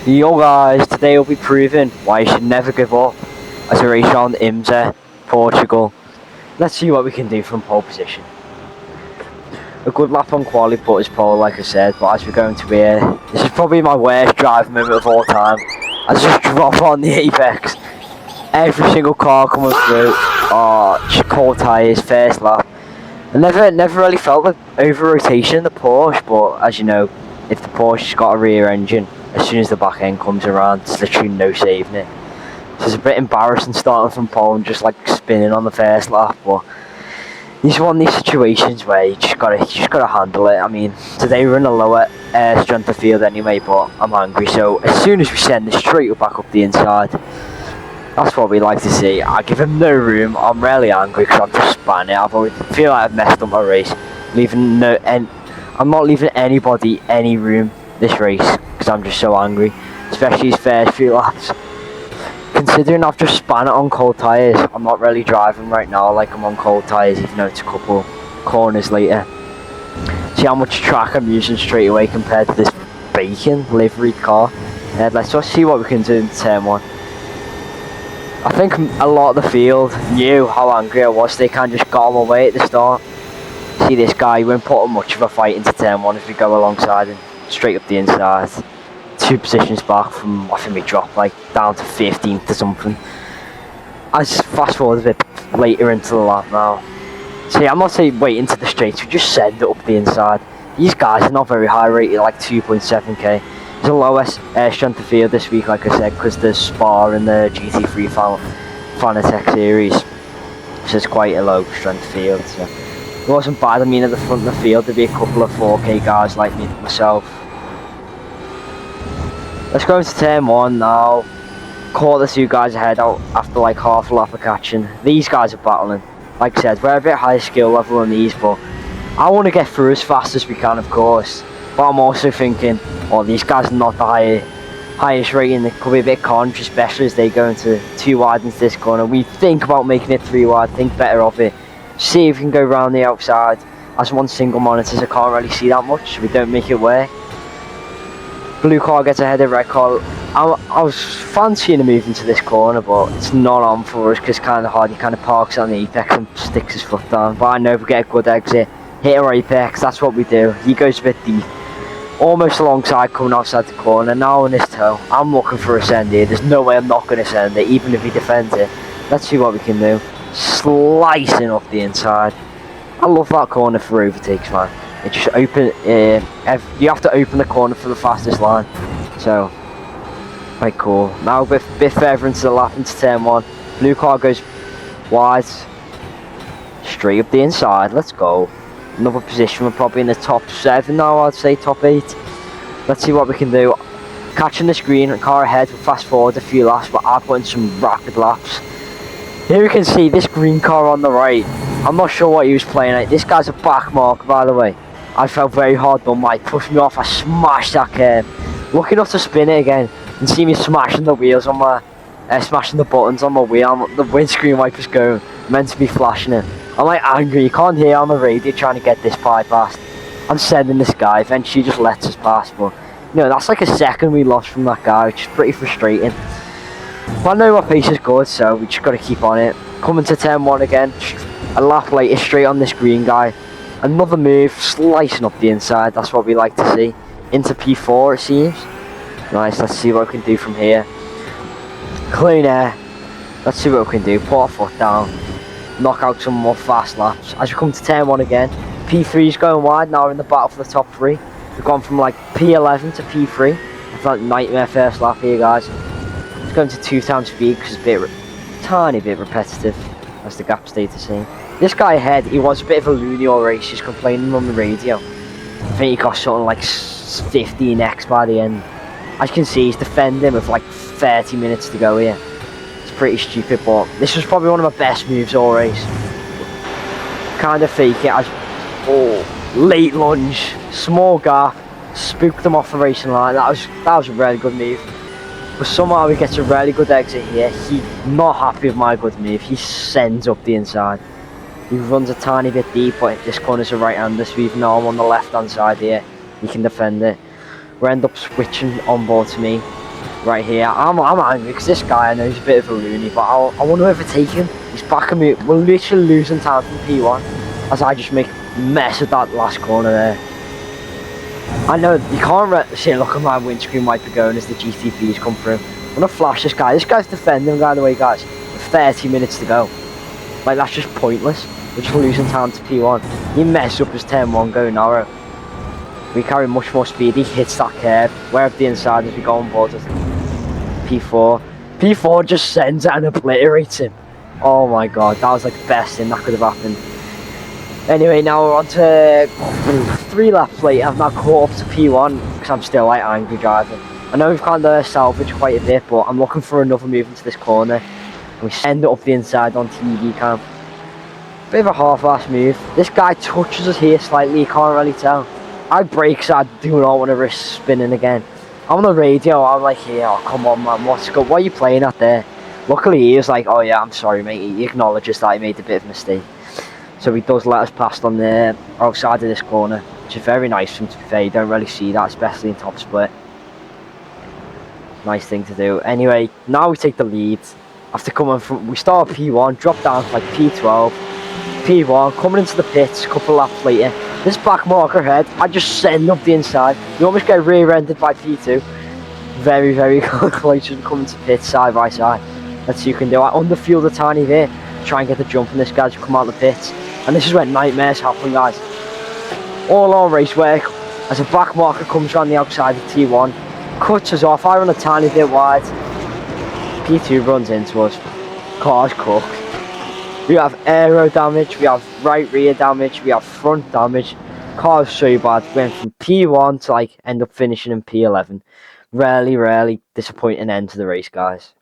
Yo guys, today we'll be proving why you should never give up as a race around IMSA, Portugal. Let's see what we can do from pole position. A good lap on quali put his pole, like I said, but as we're going to here, this is probably my worst driving moment of all time. I just drop on the apex. Every single car coming through, cold tyres, first lap. I never really felt the over rotation in the Porsche, but as you know, if the Porsche's got a rear engine, as soon as the back end comes around, there's literally no saving it. So it's a bit embarrassing starting from pole and just like spinning on the first lap, but it's one of these situations where you just gotta handle it. I mean, today we're in a lower strength of field anyway, but I'm angry, so as soon as we send this straight back up the inside, that's what we like to see. I give him no room. I'm really angry because I've just spun it. I feel like I've messed up my race, I'm not leaving anybody any room this race because I'm just so angry, especially his first few laps. Considering I've just spun it on cold tyres, I'm not really driving right now like I'm on cold tyres, even though it's a couple corners later. See how much track I'm using straight away compared to this bacon livery car. Let's just see what we can do in turn one. I think a lot of the field knew how angry I was. They kind of just got on my way at the start. See this guy, he won't put much of a fight into turn one as we go alongside him, straight up the inside. 2 positions back from, I think we dropped like down to 15th or something. I just fast forward a bit later into the lap now. See, I'm not saying wait into the straights, we just send it up the inside. These guys are not very high rated, like 2.7k. There's a lowest strength of field this week, like I said, because there's Spa and the GT3 Fanatec series. So it's quite a low strength field. So it wasn't bad. I mean, at the front of the field, there'd be a couple of 4k guys like me, myself. Let's go into turn one now. Caught the 2 guys ahead out after like half a lap of catching. These guys are battling. Like I said, we're a bit higher skill level than these, but I want to get through as fast as we can, of course. But I'm also thinking, oh, these guys are not the highest rating. It could be a bit conscious, especially as they go into 2 wide into this corner. We think about making it 3 wide, think better of it. See if we can go around the outside. As one single monitors, I can't really see that much, so we don't make it work. Blue car gets ahead of red car. I was fancying a move into this corner, but it's not on for us because it's kind of hard. He kind of parks on the apex and sticks his foot down. But I know if we get a good exit, hit our apex, that's what we do. He goes a bit deep, almost alongside coming outside the corner. Now on this toe, I'm looking for a send here. There's no way I'm not going to send it, even if he defends it. Let's see what we can do. Slicing up the inside. I love that corner for overtakes, man. It just open. You have to open the corner for the fastest line. So, quite cool. Now a bit further into the lap, into turn one. Blue car goes wide, straight up the inside. Let's go. Another position. We're probably in the top 7 now. I'd say top 8. Let's see what we can do. Catching the screen, car ahead. We'll fast forward a few laps, but I'll put in some rapid laps. Here we can see this green car on the right. I'm not sure what he was playing at. This guy's a back mark, by the way. I felt very hard done. Mike pushed me off. I smashed that curb. Lucky enough to spin it again and see me smashing the wheels on my, smashing the buttons on my wheel. The windscreen wipers going, meant to be flashing it. I'm like angry. You can't hear on the radio trying to get this pie past. I'm sending this guy. Eventually, he just lets us pass. But you know, that's like a second we lost from that guy, which is pretty frustrating. But I know our pace is good, so we just got to keep on it. Coming to turn 1 again. A lap later, straight on this green guy. Another move, slicing up the inside. That's what we like to see. Into P4, it seems. Nice, let's see what we can do from here. Clean air. Let's see what we can do. Put our foot down. Knock out some more fast laps. As we come to turn 1 again. P3 is going wide. Now we're in the battle for the top 3. We've gone from like P11 to P3. I felt nightmare first lap here, guys. It's going to 2 times speed because it's a tiny bit repetitive, as the gap stayed the same. This guy ahead, he was a bit of a loony all race. He's complaining on the radio. I think he got something like 15x by the end. As you can see, he's defending with like 30 minutes to go here. It's pretty stupid, but this was probably one of my best moves all race. Kind of fake it as, late lunge, small gap, spooked him off the racing line. That was a really good move. But somehow he gets a really good exit here. He's not happy with my good move. He sends up the inside. He runs a tiny bit deep, but this corner's a right-hander, so even though I'm on the left-hand side here, he can defend it. We end up switching on board to me. right here. I'm angry because this guy, I know he's a bit of a loony, but I want to overtake him. He's backing me. We're literally losing time from P1 as I just make a mess of that last corner there. I know you can't see, look at my windscreen wiper going as the GTPs come through. I'm gonna flash this guy. This guy's defending, by the way, guys. With 30 minutes to go. Like, that's just pointless. We're just losing time to P1. He messed up his turn 1 go narrow. We carry much more speed. He hits that curve. We're up the inside as we go on board with P4. P4 just sends it and obliterates him. Oh my god, that was like the best thing that could have happened. Anyway, now we're on to 3 laps later. I've now caught up to P1 because I'm still like angry driving. I know we've kind of salvaged quite a bit, but I'm looking for another move into this corner. And we send it up the inside on TV cam. Bit of a half-ass move. This guy touches us here slightly, you can't really tell. I brake, so I do not want to risk spinning again. I'm on the radio, I'm like, here, oh, come on man, what's good? What are you playing at there? Luckily he was like, oh yeah, I'm sorry mate. He acknowledges that he made a bit of a mistake. So he does let us pass on the outside of this corner, which is very nice for him, to be fair. You don't really see that, especially in top split. Nice thing to do. Anyway, now we take the lead. After coming from, we start at P1, drop down to like P12, P1, coming into the pits a couple of laps later. This back marker head, I just send up the inside. You almost get rear-ended by P2. Very, very close to coming to pits side by side. Let's see what you can do. I underfueled a tiny bit, try and get the jump on this guy to come out of the pits. And this is where nightmares happen, guys. All our race work, as a back marker comes around the outside of T1, cuts us off. I run a tiny bit wide. P2 runs into us. Car's cooked. We have aero damage, we have right rear damage, we have front damage. Car's so bad. Went from P1 to like end up finishing in P11. Really disappointing end to the race, guys.